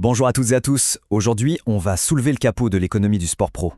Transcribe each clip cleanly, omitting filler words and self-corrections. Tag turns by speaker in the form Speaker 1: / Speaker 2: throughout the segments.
Speaker 1: Bonjour à toutes et à tous. Aujourd'hui, on va soulever le capot de l'économie du sport pro.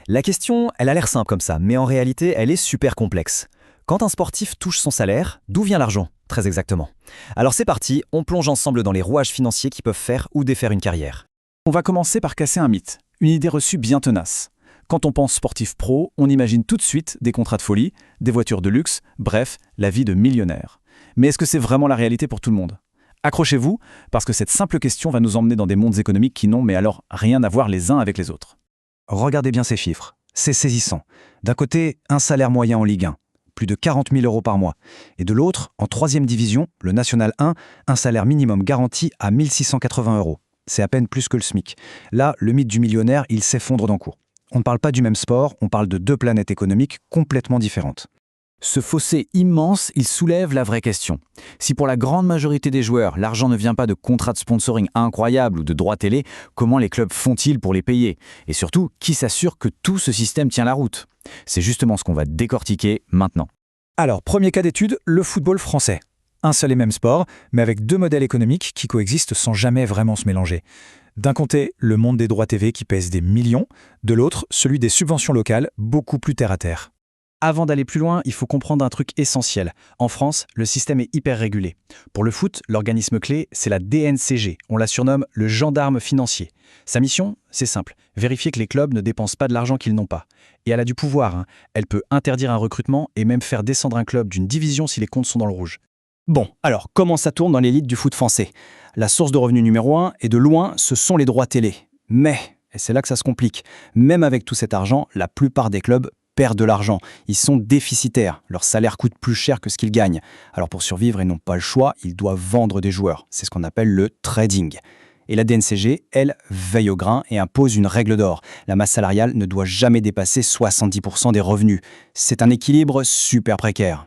Speaker 1: La question, elle a l'air simple comme ça, mais en réalité, elle est super complexe. Quand un sportif touche son salaire, d'où vient l'argent, très exactement? Alors c'est parti, on plonge ensemble dans les rouages financiers qui peuvent faire ou défaire une carrière.
Speaker 2: On va commencer par casser un mythe, une idée reçue bien tenace. Quand on pense sportif pro, on imagine tout de suite des contrats de folie, des voitures de luxe, bref, la vie de millionnaire. Mais est-ce que c'est vraiment la réalité pour tout le monde? Accrochez-vous, parce que cette simple question va nous emmener dans des mondes économiques qui n'ont mais alors rien à voir les uns avec les autres.
Speaker 3: Regardez bien ces chiffres, c'est saisissant. D'un côté, un salaire moyen en Ligue 1, plus de 40 000 € par mois. Et de l'autre, en 3e division, le National 1, un salaire minimum garanti à 1 680 €. C'est à peine plus que le SMIC. Là, le mythe du millionnaire, il s'effondre d'un coup. On ne parle pas du même sport, on parle de deux planètes économiques complètement différentes.
Speaker 2: Ce fossé immense, il soulève la vraie question. Si pour la grande majorité des joueurs, l'argent ne vient pas de contrats de sponsoring incroyables ou de droits télé, comment les clubs font-ils pour les payer? Et surtout, qui s'assure que tout ce système tient la route? C'est justement ce qu'on va décortiquer maintenant.
Speaker 3: Alors, premier cas d'étude, le football français. Un seul et même sport, mais avec deux modèles économiques qui coexistent sans jamais vraiment se mélanger. D'un côté, le monde des droits TV qui pèse des millions, de l'autre, celui des subventions locales, beaucoup plus terre-à-terre.
Speaker 2: Avant d'aller plus loin, il faut comprendre un truc essentiel. En France, le système est hyper régulé. Pour le foot, l'organisme clé, c'est la DNCG. On la surnomme le gendarme financier. Sa mission, c'est simple. Vérifier que les clubs ne dépensent pas de l'argent qu'ils n'ont pas. Et elle a du pouvoir. Elle peut interdire un recrutement et même faire descendre un club d'une division si les comptes sont dans le rouge.
Speaker 4: Bon, alors comment ça tourne dans l'élite du foot français? La source de revenus numéro 1, et de loin, ce sont les droits télé. Mais, et c'est là que ça se complique, même avec tout cet argent, la plupart des clubs perdent de l'argent. Ils sont déficitaires. Leur salaire coûte plus cher que ce qu'ils gagnent. Alors pour survivre, ils n'ont pas le choix, ils doivent vendre des joueurs. C'est ce qu'on appelle le trading. Et la DNCG, elle, veille au grain et impose une règle d'or. La masse salariale ne doit jamais dépasser 70% des revenus. C'est un équilibre super précaire.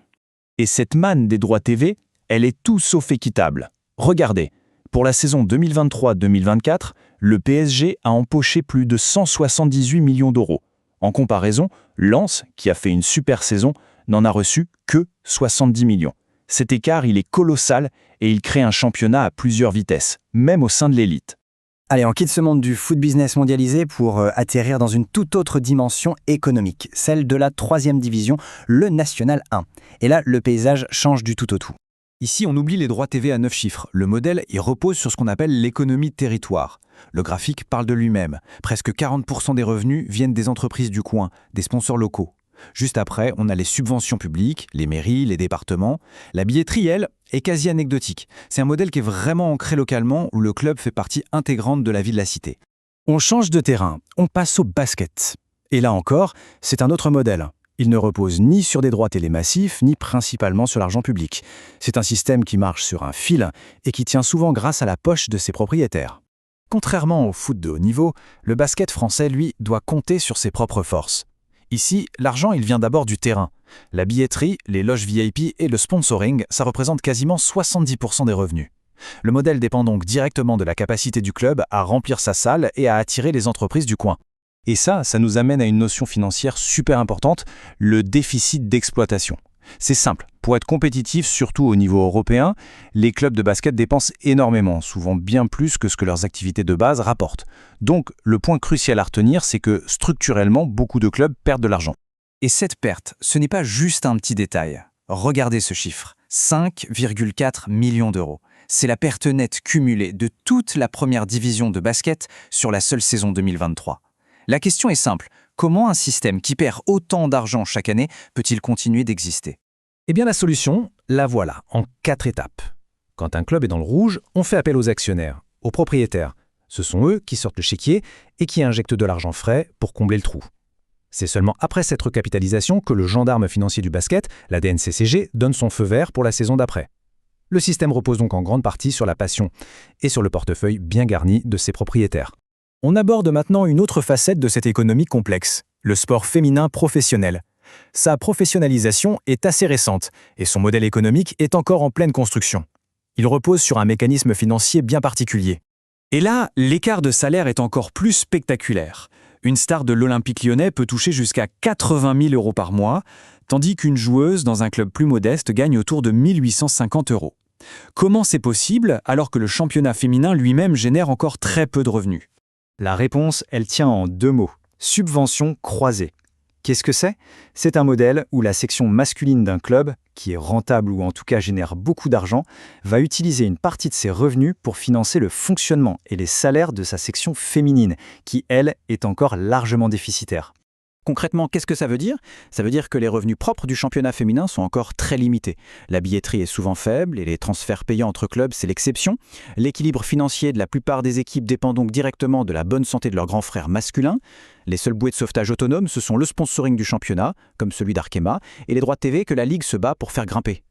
Speaker 2: Et cette manne des droits TV, elle est tout sauf équitable. Regardez, pour la saison 2023-2024, le PSG a empoché plus de 178 millions d'euros. En comparaison, Lens, qui a fait une super saison, n'en a reçu que 70 millions. Cet écart, il est colossal et il crée un championnat à plusieurs vitesses, même au sein de l'élite.
Speaker 4: Allez, on quitte ce monde du foot business mondialisé pour atterrir dans une toute autre dimension économique, celle de la 3e division, le National 1. Et là, le paysage change du tout au tout.
Speaker 3: Ici, on oublie les droits TV à 9 chiffres. Le modèle, il repose sur ce qu'on appelle l'économie de territoire. Le graphique parle de lui-même. Presque 40% des revenus viennent des entreprises du coin, des sponsors locaux. Juste après, on a les subventions publiques, les mairies, les départements. La billetterie, elle, est quasi anecdotique. C'est un modèle qui est vraiment ancré localement, où le club fait partie intégrante de la vie de la cité.
Speaker 4: On change de terrain, on passe au basket. Et là encore, c'est un autre modèle. Il ne repose ni sur des droits télé massifs, ni principalement sur l'argent public. C'est un système qui marche sur un fil et qui tient souvent grâce à la poche de ses propriétaires. Contrairement au foot de haut niveau, le basket français, lui, doit compter sur ses propres forces. Ici, l'argent, il vient d'abord du terrain. La billetterie, les loges VIP et le sponsoring, ça représente quasiment 70% des revenus. Le modèle dépend donc directement de la capacité du club à remplir sa salle et à attirer les entreprises du coin.
Speaker 2: Et ça nous amène à une notion financière super importante, le déficit d'exploitation. C'est simple, pour être compétitif, surtout au niveau européen, les clubs de basket dépensent énormément, souvent bien plus que ce que leurs activités de base rapportent. Donc, le point crucial à retenir, c'est que structurellement, beaucoup de clubs perdent de l'argent.
Speaker 4: Et cette perte, ce n'est pas juste un petit détail. Regardez ce chiffre, 5,4 millions d'euros. C'est la perte nette cumulée de toute la première division de basket sur la seule saison 2023. La question est simple, comment un système qui perd autant d'argent chaque année peut-il continuer d'exister?
Speaker 3: Eh bien la solution, la voilà, en 4 étapes. Quand un club est dans le rouge, on fait appel aux actionnaires, aux propriétaires. Ce sont eux qui sortent le chéquier et qui injectent de l'argent frais pour combler le trou. C'est seulement après cette recapitalisation que le gendarme financier du basket, la DNCCG, donne son feu vert pour la saison d'après. Le système repose donc en grande partie sur la passion et sur le portefeuille bien garni de ses propriétaires.
Speaker 4: On aborde maintenant une autre facette de cette économie complexe, le sport féminin professionnel. Sa professionnalisation est assez récente et son modèle économique est encore en pleine construction. Il repose sur un mécanisme financier bien particulier. Et là, l'écart de salaire est encore plus spectaculaire. Une star de l'Olympique lyonnais peut toucher jusqu'à 80 000 € par mois, tandis qu'une joueuse dans un club plus modeste gagne autour de 1 850 €. Comment c'est possible alors que le championnat féminin lui-même génère encore très peu de revenus? La réponse, elle tient en 2 mots. Subvention croisée. Qu'est-ce que c'est? C'est un modèle où la section masculine d'un club, qui est rentable ou en tout cas génère beaucoup d'argent, va utiliser une partie de ses revenus pour financer le fonctionnement et les salaires de sa section féminine, qui, elle, est encore largement déficitaire. Concrètement, qu'est-ce que ça veut dire? Ça veut dire que les revenus propres du championnat féminin sont encore très limités. La billetterie est souvent faible et les transferts payants entre clubs, c'est l'exception. L'équilibre financier de la plupart des équipes dépend donc directement de la bonne santé de leurs grands frères masculins. Les seules bouées de sauvetage autonomes, ce sont le sponsoring du championnat, comme celui d'Arkema, et les droits de TV que la Ligue se bat pour faire grimper.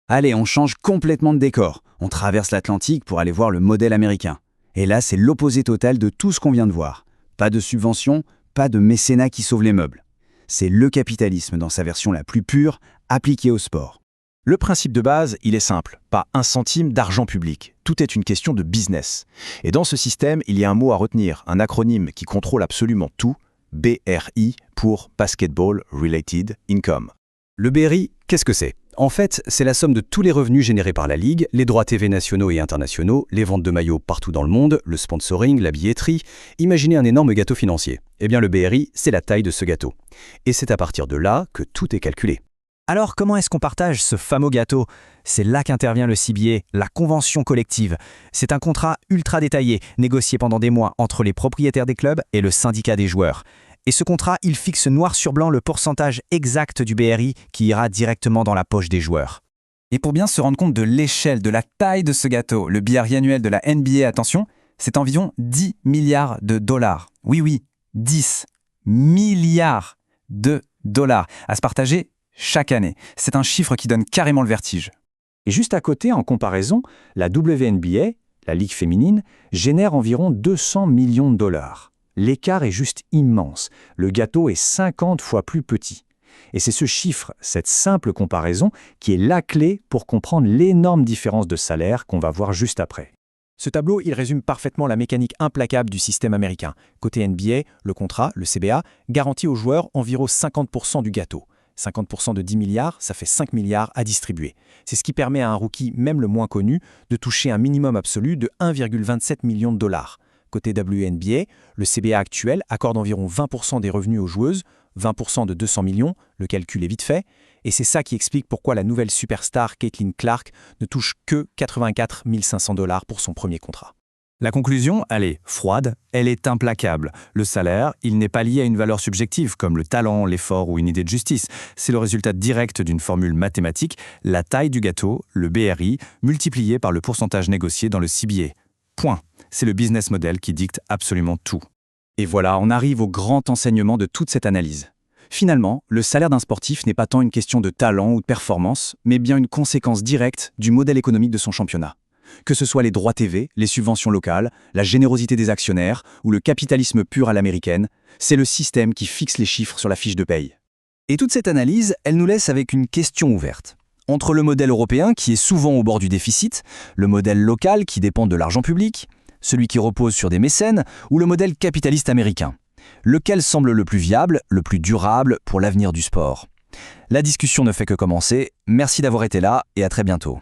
Speaker 5: Allez, on change complètement de décor. On traverse l'Atlantique pour aller voir le modèle américain. Et là, c'est l'opposé total de tout ce qu'on vient de voir. Pas de subventions, pas de mécénat qui sauve les meubles. C'est le capitalisme dans sa version la plus pure, appliquée au sport.
Speaker 2: Le principe de base, il est simple. Pas un centime d'argent public. Tout est une question de business. Et dans ce système, il y a un mot à retenir, un acronyme qui contrôle absolument tout, BRI pour Basketball Related Income.
Speaker 3: Le BRI, qu'est-ce que c'est? En fait, c'est la somme de tous les revenus générés par la Ligue, les droits TV nationaux et internationaux, les ventes de maillots partout dans le monde, le sponsoring, la billetterie. Imaginez un énorme gâteau financier. Eh bien, le BRI, c'est la taille de ce gâteau. Et c'est à partir de là que tout est calculé.
Speaker 1: Alors comment est-ce qu'on partage ce fameux gâteau? C'est là qu'intervient le CBA, la convention collective. C'est un contrat ultra détaillé, négocié pendant des mois entre les propriétaires des clubs et le syndicat des joueurs. Et ce contrat, il fixe noir sur blanc le pourcentage exact du BRI qui ira directement dans la poche des joueurs.
Speaker 6: Et pour bien se rendre compte de l'échelle, de la taille de ce gâteau, le BRI annuel de la NBA, attention, c'est environ 10 milliards de dollars. Oui, 10 milliards de dollars à se partager chaque année. C'est un chiffre qui donne carrément le vertige.
Speaker 4: Et juste à côté, en comparaison, la WNBA, la Ligue féminine, génère environ 200 millions de dollars. L'écart est juste immense. Le gâteau est 50 fois plus petit. Et c'est ce chiffre, cette simple comparaison, qui est la clé pour comprendre l'énorme différence de salaire qu'on va voir juste après. Ce tableau, il résume parfaitement la mécanique implacable du système américain. Côté NBA, le contrat, le CBA, garantit aux joueurs environ 50% du gâteau. 50% de 10 milliards, ça fait 5 milliards à distribuer. C'est ce qui permet à un rookie, même le moins connu, de toucher un minimum absolu de 1,27 million de dollars. Côté WNBA, le CBA actuel accorde environ 20% des revenus aux joueuses, 20% de 200 millions, le calcul est vite fait, et c'est ça qui explique pourquoi la nouvelle superstar Caitlin Clark ne touche que 84 500 dollars pour son premier contrat.
Speaker 5: La conclusion, elle est froide, elle est implacable. Le salaire, il n'est pas lié à une valeur subjective comme le talent, l'effort ou une idée de justice. C'est le résultat direct d'une formule mathématique, la taille du gâteau, le BRI, multiplié par le pourcentage négocié dans le CBA. Point. C'est le business model qui dicte absolument tout. Et voilà, on arrive au grand enseignement de toute cette analyse. Finalement, le salaire d'un sportif n'est pas tant une question de talent ou de performance, mais bien une conséquence directe du modèle économique de son championnat. Que ce soit les droits TV, les subventions locales, la générosité des actionnaires ou le capitalisme pur à l'américaine, c'est le système qui fixe les chiffres sur la fiche de paye.
Speaker 1: Et toute cette analyse, elle nous laisse avec une question ouverte. Entre le modèle européen qui est souvent au bord du déficit, le modèle local qui dépend de l'argent public, celui qui repose sur des mécènes ou le modèle capitaliste américain. Lequel semble le plus viable, le plus durable pour l'avenir du sport? La discussion ne fait que commencer. Merci d'avoir été là et à très bientôt.